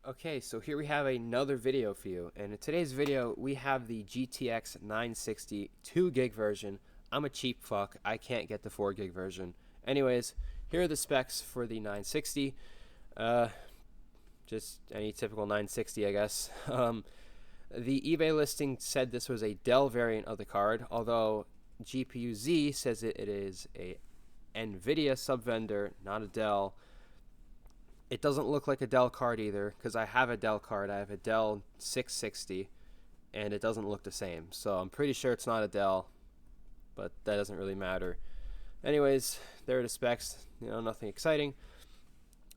Okay, so here we have another video for you, and in today's video we have the GTX 960 2 gig version. I'm a cheap fuck, I can't get the 4 gig version. Anyways, here are the specs for the 960. Just any typical 960, I guess. The eBay listing said this was a Dell variant of the card, although GPU-Z says it is a NVIDIA subvendor, not a Dell. It doesn't look like a Dell card either, because I have a Dell card. I have a Dell 660, and it doesn't look the same. So I'm pretty sure it's not a Dell, but that doesn't really matter. Anyways, there are the specs. Nothing exciting.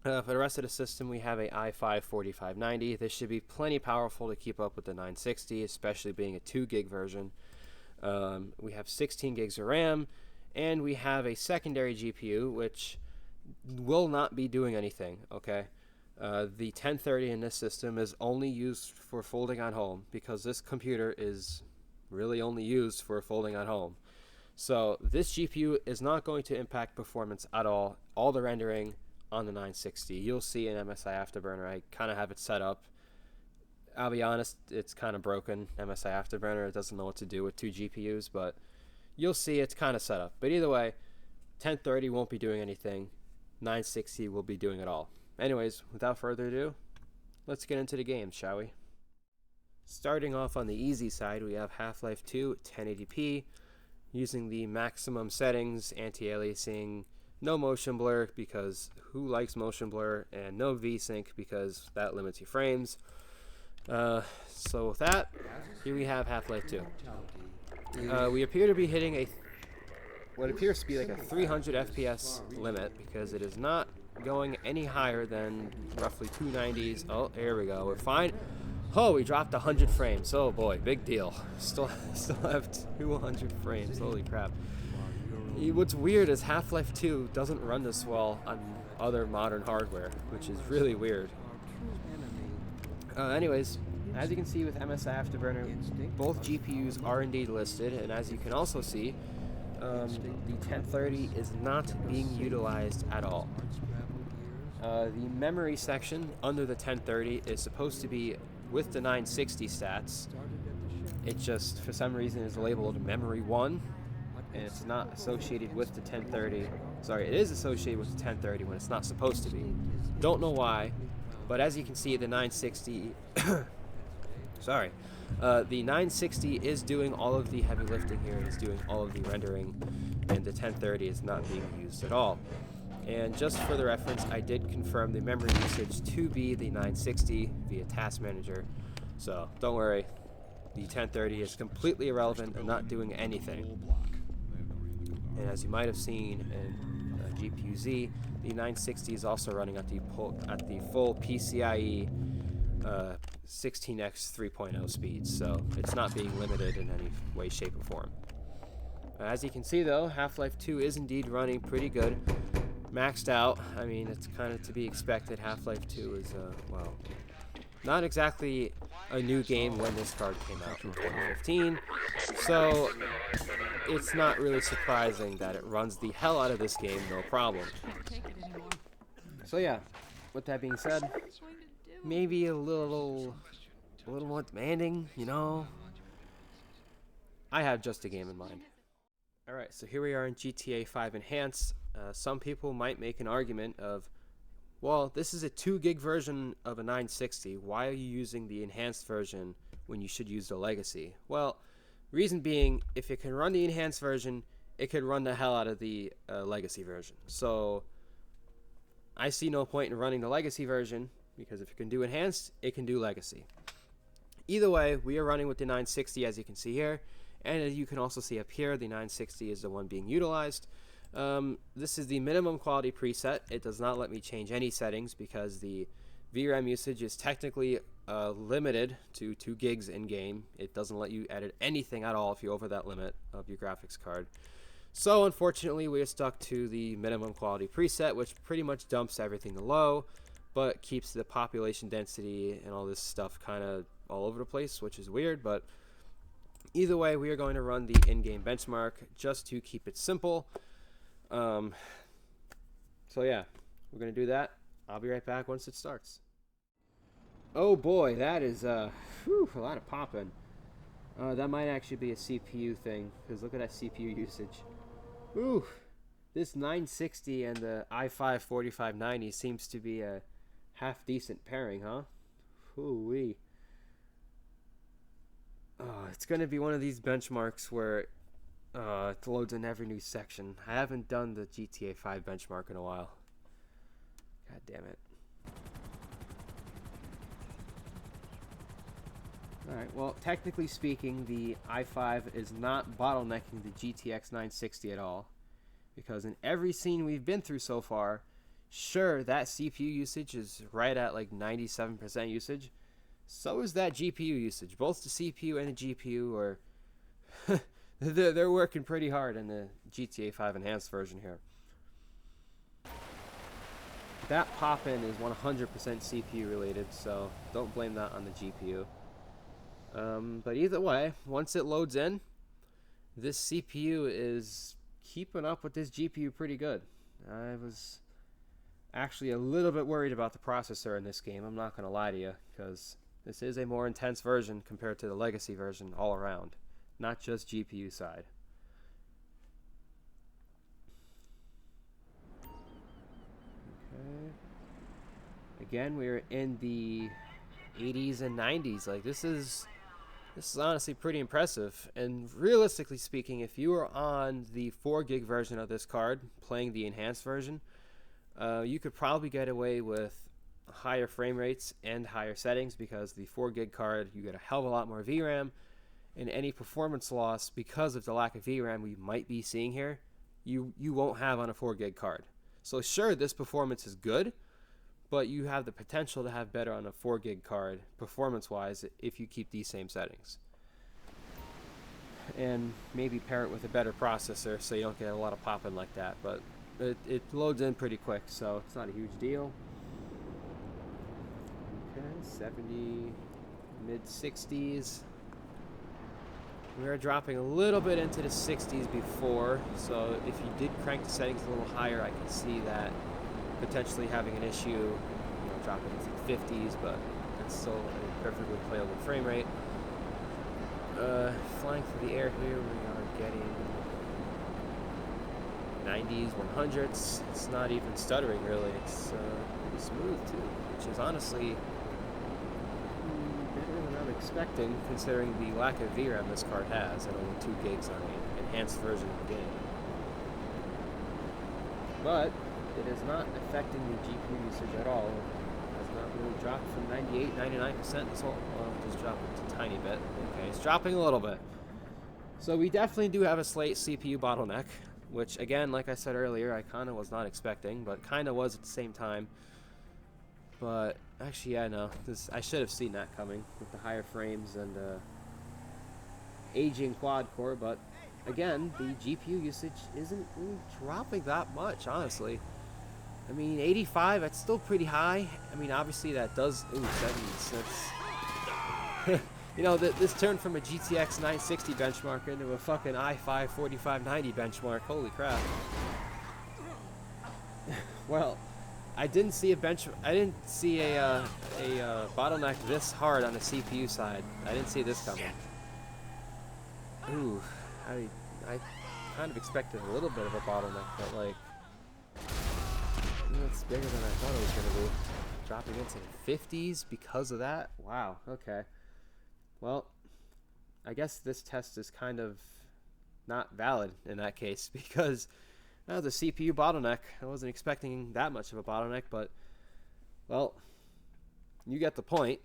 For the rest of the system, we have a i5-4590. This should be plenty powerful to keep up with the 960, especially being a 2 gig version. We have 16 gigs of RAM, and we have a secondary GPU, which will not be doing anything. Okay, the 1030 in this system is only used for folding on home, because this computer is really only used for folding on home. So this GPU is not going to impact performance at all. All the rendering on the 960, you'll see in MSI Afterburner. I kind of have it set up. I'll be honest, it's kind of broken. MSI Afterburner, it doesn't know what to do with 2 GPUs, but you'll see it's kind of set up. But either way, 1030 won't be doing anything. 960 will be doing it all. Anyways, without further ado, let's get into the game, shall we? Starting off on the easy side, we have Half-Life 2 1080p, using the maximum settings, anti-aliasing, no motion blur, because who likes motion blur, and no VSync, because that limits your frames. So with that, here we have Half-Life 2. We appear to be hitting what appears to be like a 300 FPS limit, because it is not going any higher than roughly 290s. Oh, here we go. We're fine. Oh, we dropped 100 frames. Oh boy, big deal. Still have 200 frames. Holy crap. What's weird is Half-Life 2 doesn't run this well on other modern hardware, which is really weird. Anyways, as you can see with MSI Afterburner, both GPUs are indeed listed, and as you can also see, the 1030 is not being utilized at all. The memory section under the 1030 is supposed to be with the 960 stats. It just, for some reason, is labeled memory 1, and it's not associated with the 1030. Sorry, it is associated with the 1030 when it's not supposed to be. Don't know why, but as you can see, the 960 sorry, the 960 is doing all of the heavy lifting here. It's doing all of the rendering, and the 1030 is not being used at all. And just for the reference, I did confirm the memory usage to be the 960 via Task Manager, so don't worry, the 1030 is completely irrelevant and not doing anything. And as you might have seen in GPU-Z, the 960 is also running at the full PCIe 16x 3.0 speeds, so it's not being limited in any way, shape, or form. As you can see though, Half-Life 2 is indeed running pretty good. Maxed out. I mean, it's kind of to be expected. Half-Life 2 is, well, not exactly a new game when this card came out in 2015, so it's not really surprising that it runs the hell out of this game, no problem. So yeah, with that being said, maybe a little more demanding, I have just a game in mind. Alright, so here we are in GTA 5 Enhanced. Some people might make an argument of, well, this is a 2 gig version of a 960. Why are you using the enhanced version when you should use the legacy? Well, reason being, if it can run the enhanced version, it could run the hell out of the legacy version. So I see no point in running the legacy version, because if it can do enhanced, it can do legacy. Either way, we are running with the 960, as you can see here, and as you can also see up here, the 960 is the one being utilized. This is the minimum quality preset. It does not let me change any settings, because the VRAM usage is technically limited to 2 gigs in game. It doesn't let you edit anything at all if you're over that limit of your graphics card. So unfortunately, we are stuck to the minimum quality preset, which pretty much dumps everything to low, but keeps the population density and all this stuff kind of all over the place, which is weird. But either way, we are going to run the in-game benchmark just to keep it simple. So yeah, we're going to do that. I'll be right back once it starts. Oh boy, that is whew, a lot of popping. That might actually be a CPU thing, because look at that CPU usage. Ooh, this 960 and the i5 4590 seems to be a half decent pairing, huh? Ooh-wee. Oh, it's going to be one of these benchmarks where it loads in every new section. I haven't done the GTA 5 benchmark in a while. God damn it. Alright, well, technically speaking, the i5 is not bottlenecking the GTX 960 at all. Because in every scene we've been through so far, sure, that CPU usage is right at like 97% usage. So is that GPU usage. Both the CPU and the GPU are... they're working pretty hard in the GTA 5 enhanced version here. That pop-in is 100% CPU related, so don't blame that on the GPU. But either way, once it loads in, this CPU is keeping up with this GPU pretty good. I was actually a little bit worried about the processor in this game, I'm not going to lie to you, because this is a more intense version compared to the legacy version all around, not just GPU side. Okay. Again, we're in the 80s and 90s. Like, this is honestly pretty impressive. And realistically speaking, if you were on the 4 gig version of this card playing the enhanced version, you could probably get away with higher frame rates and higher settings, because the 4 gig card, you get a hell of a lot more VRAM, and any performance loss because of the lack of VRAM we might be seeing here, you won't have on a 4 gig card. So sure, this performance is good, but you have the potential to have better on a 4 gig card performance-wise if you keep these same settings. And maybe pair it with a better processor so you don't get a lot of pop-in like that, but it loads in pretty quick, so it's not a huge deal. Okay, 70, mid-60s. We were dropping a little bit into the 60s before, so if you did crank the settings a little higher, I can see that potentially having an issue, dropping into the 50s, but it's still a perfectly playable frame rate. Flying through the air here, we are getting 90s, 100s. It's not even stuttering really. It's pretty smooth too, which is honestly better than I'm expecting, considering the lack of VRAM this card has and only 2 gigs on the enhanced version of the game. But it is not affecting the GPU usage at all. It has not really dropped from 98, 99%. So, well, just dropped it a tiny bit. Okay, it's dropping a little bit. So we definitely do have a slight CPU bottleneck, which again, like I said earlier, I kind of was not expecting, but kind of was at the same time. But actually, yeah, no, I should have seen that coming with the higher frames and aging quad core. But again, the GPU usage isn't really dropping that much, honestly. I mean, 85, that's still pretty high. I mean, obviously that does... Ooh, 70s. That's... this turned from a GTX 960 benchmark into a fucking i5 4590 benchmark. Holy crap. Well, I didn't see a bottleneck this hard on the CPU side. I didn't see this coming. Ooh, I kind of expected a little bit of a bottleneck, but like... It's bigger than I thought it was going to be. Dropping into the 50s because of that? Wow, okay. Well, I guess this test is kind of not valid in that case, because the CPU bottleneck, I wasn't expecting that much of a bottleneck, but, well, you get the point.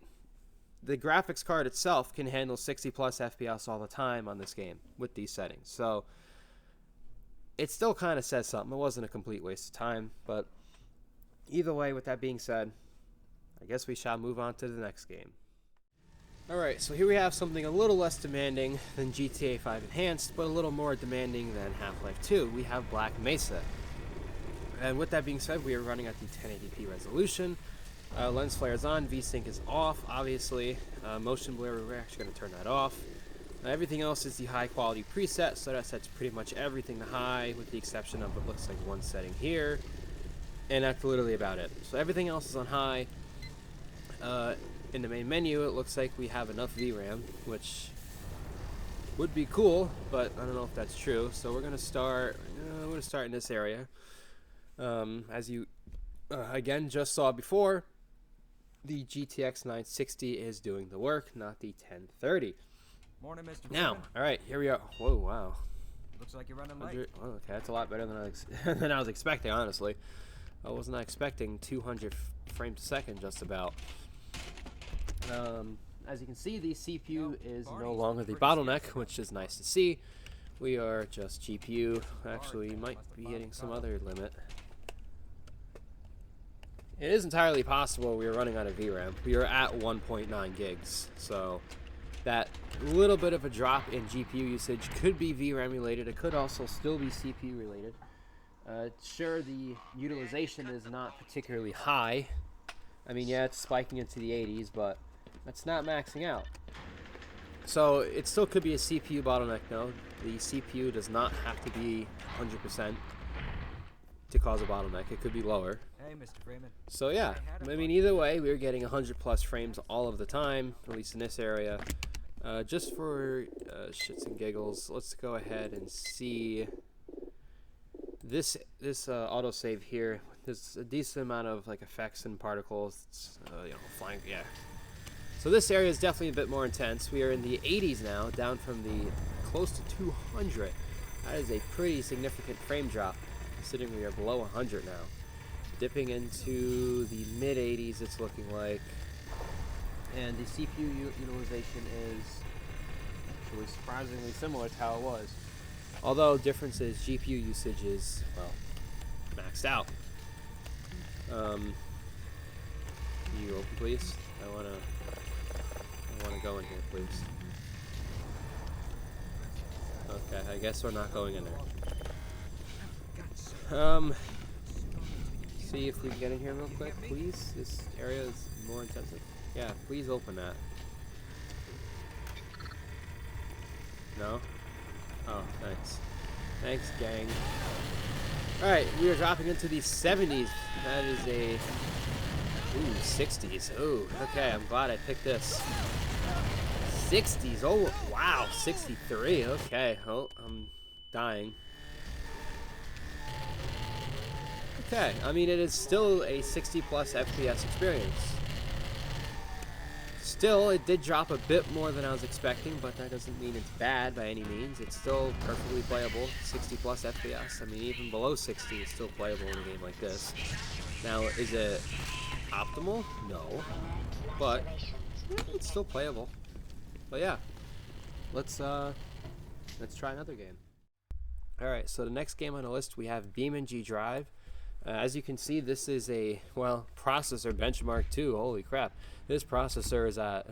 The graphics card itself can handle 60 plus FPS all the time on this game with these settings, so it still kind of says something. It wasn't a complete waste of time, but either way, with that being said, I guess we shall move on to the next game. Alright, so here we have something a little less demanding than GTA 5 Enhanced, but a little more demanding than Half-Life 2. We have Black Mesa. And with that being said, we are running at the 1080p resolution. Lens flare is on, VSync is off, obviously. Motion blur, we're actually going to turn that off. Everything else is the high quality preset, so that sets pretty much everything to high, with the exception of what looks like one setting here. And that's literally about it. So everything else is on high. In the main menu, it looks like we have enough VRAM, which would be cool, but I don't know if that's true. So we're gonna start. We're gonna start in this area. As you again just saw before, the GTX 960 is doing the work, not the 1030. Morning, Mr. Now, all right, here we are. Whoa, wow. Looks like you're running late. Oh, okay, that's a lot better than than I was expecting. Honestly, I was not expecting 200 frames a second, just about. As you can see, the CPU is no longer the bottleneck, which is nice to see. We are just GPU. Actually, we might be hitting some other limit. It is entirely possible we are running out of VRAM. We are at 1.9 gigs, so that little bit of a drop in GPU usage could be VRAM related. It could also still be CPU related. Sure, the utilization is not particularly high. I mean, yeah, it's spiking into the 80s, but that's not maxing out. So it still could be a CPU bottleneck, though. The CPU does not have to be 100% to cause a bottleneck. It could be lower. Hey, Mr. Freeman. So yeah, I mean, either way, we're getting 100 plus frames all of the time, at least in this area. Just for shits and giggles, let's go ahead and see this autosave here. There's a decent amount of like effects and particles, you know, flying. Yeah. So this area is definitely a bit more intense. We are in the 80s now, down from the close to 200. That is a pretty significant frame drop, considering we are below 100 now. Dipping into the mid 80s, it's looking like. And the CPU utilization is actually surprisingly similar to how it was. Although difference is GPU usage is, well, maxed out. Can you open, please? I wanna go in here, please. Okay, I guess we're not going in there. See if we can get in here real quick, please. This area is more intensive. Yeah, please open that. No? Oh, thanks. Thanks, gang. Alright, we are dropping into the 70s. That is a... Ooh, 60s. Ooh, okay, I'm glad I picked this. 60s. Oh, wow, 63. Okay, oh, I'm dying. Okay, I mean, it is still a 60 plus FPS experience. Still, it did drop a bit more than I was expecting, but that doesn't mean it's bad by any means. It's still perfectly playable, 60 plus FPS. I mean, even below 60 is still playable in a game like this. Now, is it optimal? No, but it's still playable. But yeah, let's try another game. All right, so the next game on the list, we have Beam.NG Drive. As you can see, this is a, well, processor benchmark too. Holy crap. This processor is at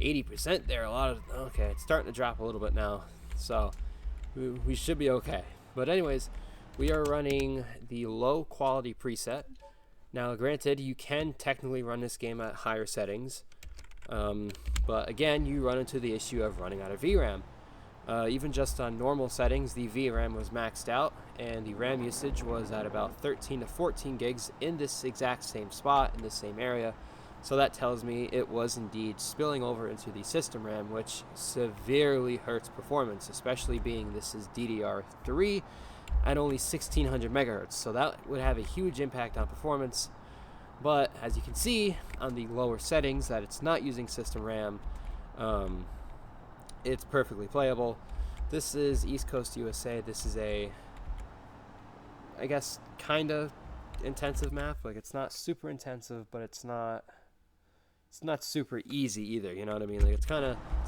80% there. Okay, it's starting to drop a little bit now. So we should be okay. But anyways, we are running the low quality preset. Now, granted, you can technically run this game at higher settings. But again, you run into the issue of running out of VRAM. Even just on normal settings, the VRAM was maxed out, and the RAM usage was at about 13 to 14 gigs in this exact same spot, in the same area. So that tells me it was indeed spilling over into the system RAM, which severely hurts performance, especially being this is DDR3 at only 1600 megahertz. So that would have a huge impact on performance. But as you can see on the lower settings that it's not using system RAM, it's perfectly playable. This is East Coast USA. This is a, I guess, kind of intensive map. Like, it's not super intensive, but it's not super easy either. You know what I mean? Like,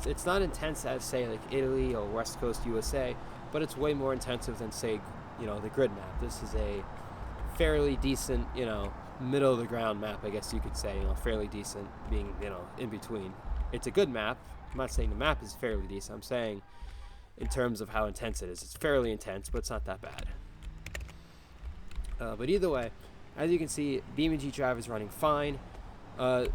it's not intense as, say, like Italy or West Coast USA, but it's way more intensive than, say, you know, the grid map. This is a fairly decent, you know, middle of the ground map, I guess you could say. You know, fairly decent being, you know, in between. It's a good map. I'm not saying the map is fairly decent. I'm saying in terms of how intense it is. It's fairly intense, but it's not that bad. But either way, as you can see, Beam.NG Drive is running fine. I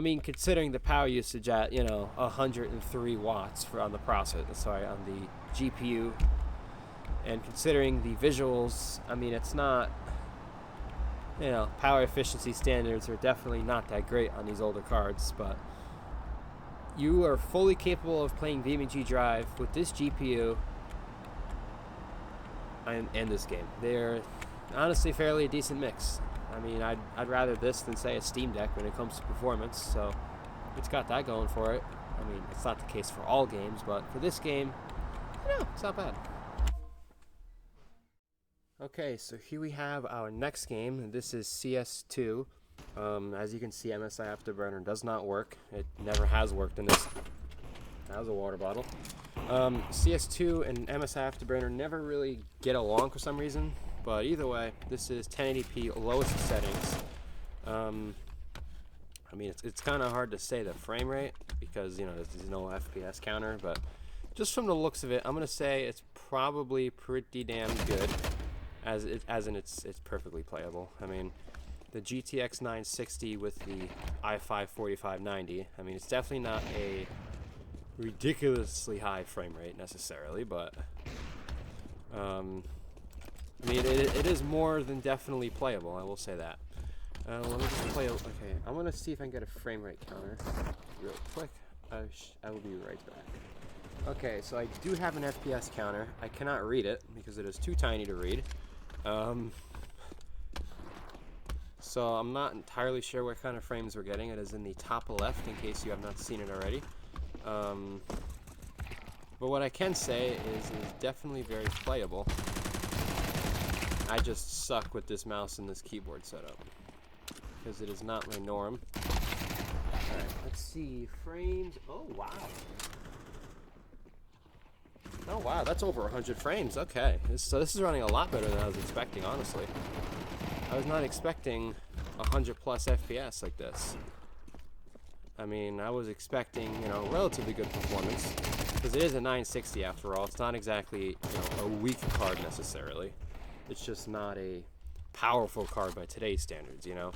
mean, considering the power usage at, you know, 103 watts on the processor, on the GPU, and considering the visuals, I mean, it's not you know, power efficiency standards are definitely not that great on these older cards, but you are fully capable of playing Beam.NG Drive with this GPU and this game. They're honestly fairly a decent mix. I mean, I'd rather this than, say, a Steam Deck when it comes to performance, so it's got that going for it. I mean, it's not the case for all games, but for this game, it's not bad. Okay, so here we have our next game. This is CS2. As you can see, MSI Afterburner does not work. It never has worked in this. That was a water bottle. CS2 and MSI Afterburner never really get along for some reason, but either way, this is 1080p lowest settings. I mean, it's kind of hard to say the frame rate because, you know, there's no FPS counter, but just from the looks of it, I'm gonna say it's probably pretty damn good, as in it's perfectly playable. I mean, the GTX 960 with the i5 4590. I mean, it's definitely not a ridiculously high frame rate necessarily, but I mean, it is more than definitely playable. I will say that. Let me just play. Okay, I'm gonna see if I can get a frame rate counter real quick. I will be right back. Okay, so I do have an FPS counter. I cannot read it because it is too tiny to read. So I'm not entirely sure what kind of frames we're getting. It is in the top left in case you have not seen it already. But what I can say is it is definitely very playable. I just suck with this mouse and this keyboard setup because it is not my norm. Alright, let's see. Frames. Oh, wow. Oh, wow. That's over 100 frames. Okay. So this is running a lot better than I was expecting, honestly. I was not expecting 100 plus FPS like this. I mean, I was expecting, you know, relatively good performance because it is a 960 after all. It's not exactly, you know, a weak card necessarily. It's just not a powerful card by today's standards, you know.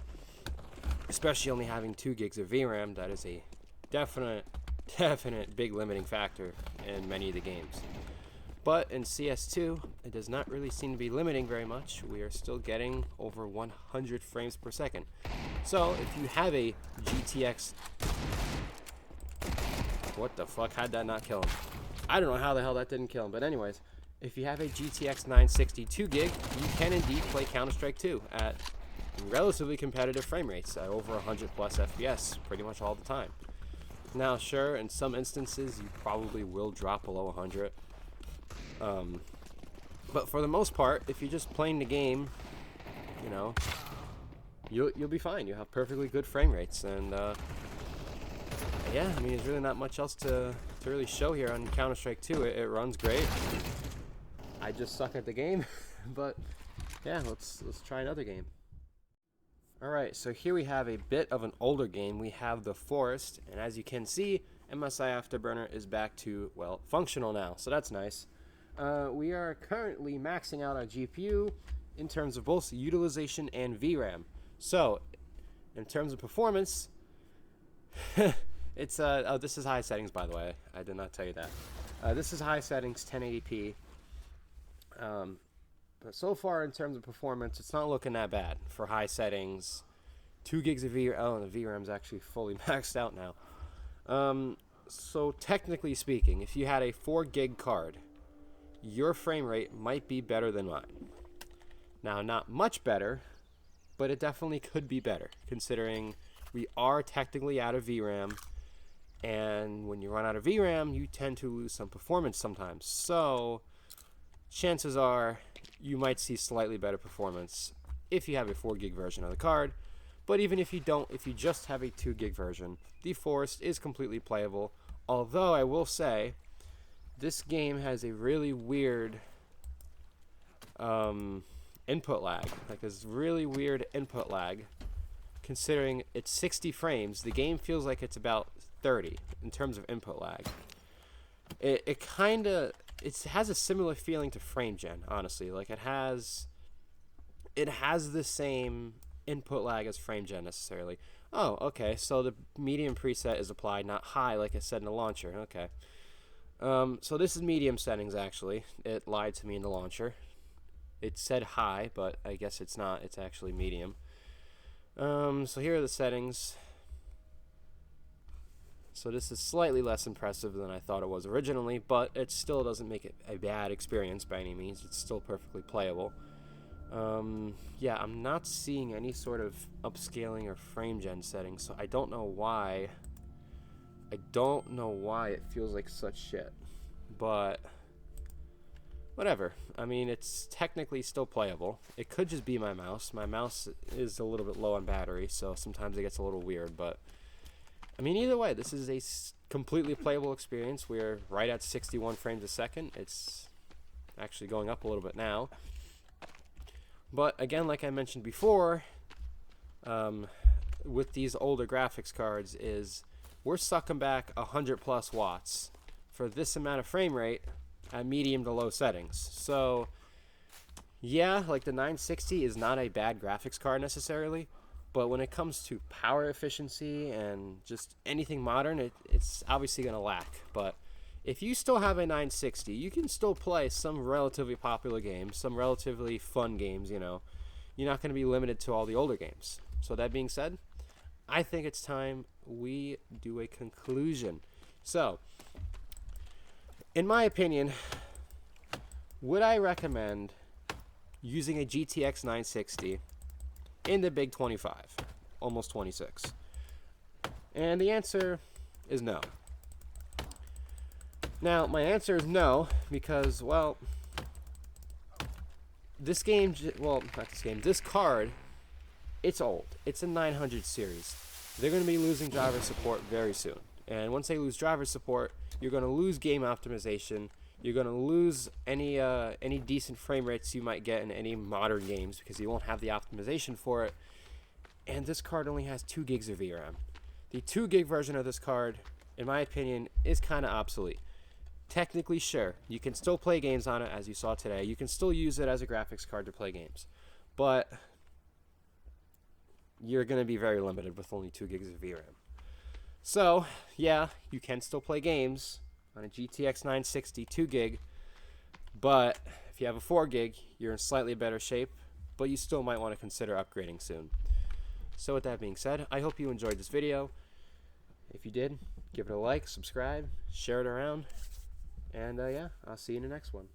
Especially only having 2 gigs of VRAM, that is a definite big limiting factor in many of the games. But in CS2, it does not really seem to be limiting very much. We are still getting over 100 frames per second. So if you have a GTX... What the fuck? How'd that not kill him? I don't know how the hell that didn't kill him. But anyways, if you have a GTX 960 2 gig, you can indeed play Counter-Strike 2 at relatively competitive frame rates at over 100 plus FPS pretty much all the time. Now, sure, in some instances, you probably will drop below 100. But for the most part, if you're just playing the game, you know, you'll be fine. You'll have perfectly good frame rates. And, yeah, I mean, there's really not much else to really show here on Counter-Strike 2. It runs great. I just suck at the game. But, yeah, let's try another game. Alright, so here we have a bit of an older game. We have The Forest, and as you can see, MSI Afterburner is back to, well, functional now, so that's nice. We are currently maxing out our GPU in terms of both utilization and VRAM. So, in terms of performance, it's, oh, this is high settings, by the way. I did not tell you that. This is high settings, 1080p. But so far, in terms of performance, it's not looking that bad for high settings. 2 gigs of VRAM. Oh, the VRAM's actually fully maxed out now. So technically speaking, if you had a 4 gig card, your frame rate might be better than mine. Now, not much better, but it definitely could be better, considering we are technically out of VRAM, and when you run out of VRAM, you tend to lose some performance sometimes. So, chances are you might see slightly better performance if you have a 4 gig version of the card. But even if you don't, if you just have a 2 gig version, The Forest is completely playable. Although I will say, this game has a really weird input lag. Like, this really weird input lag. Considering it's 60 frames, the game feels like it's about 30 in terms of input lag. It has a similar feeling to frame gen, honestly. Like, it has the same input lag as frame gen necessarily. Oh, okay, so the medium preset is applied, not high like it said in the launcher. Okay. So this is medium settings, actually. It lied to me in the launcher. It said high, but I guess it's not. It's actually medium. So here are the settings. So this is slightly less impressive than I thought it was originally, but it still doesn't make it a bad experience by any means. It's still perfectly playable. Yeah, I'm not seeing any sort of upscaling or frame gen settings, so I don't know why. I don't know why it feels like such shit, but whatever. I mean, it's technically still playable. It could just be my mouse. My mouse is a little bit low on battery, so sometimes it gets a little weird, but I mean, either way, this is a completely playable experience. We're right at 61 frames a second. It's actually going up a little bit now. But again, like I mentioned before, with these older graphics cards, is we're sucking back 100 plus watts for this amount of frame rate at medium to low settings. So yeah, like the 960 is not a bad graphics card necessarily, but when it comes to power efficiency and just anything modern, it's obviously going to lack. But if you still have a 960, you can still play some relatively popular games, some relatively fun games, you know. You're not going to be limited to all the older games. So that being said, I think it's time we do a conclusion. So, in my opinion, would I recommend using a GTX 960 in the big 25, almost 26? And the answer is no. Now, my answer is no because, well, this game, well, not this game, this card, it's old. It's a 900 series. They're going to be losing driver support very soon. And once they lose driver support, you're going to lose game optimization. You're going to lose any decent frame rates you might get in any modern games because you won't have the optimization for it. And this card only has 2 gigs of VRAM. The 2 gig version of this card, in my opinion, is kind of obsolete. Technically, sure, you can still play games on it, as you saw today. You can still use it as a graphics card to play games. But you're going to be very limited with only 2 gigs of VRAM. So, yeah, you can still play games on a GTX 960 2 gig, but if you have a 4 gig, you're in slightly better shape, but you still might want to consider upgrading soon. So with that being said, I hope you enjoyed this video. If you did, give it a like, subscribe, share it around, and yeah, I'll see you in the next one.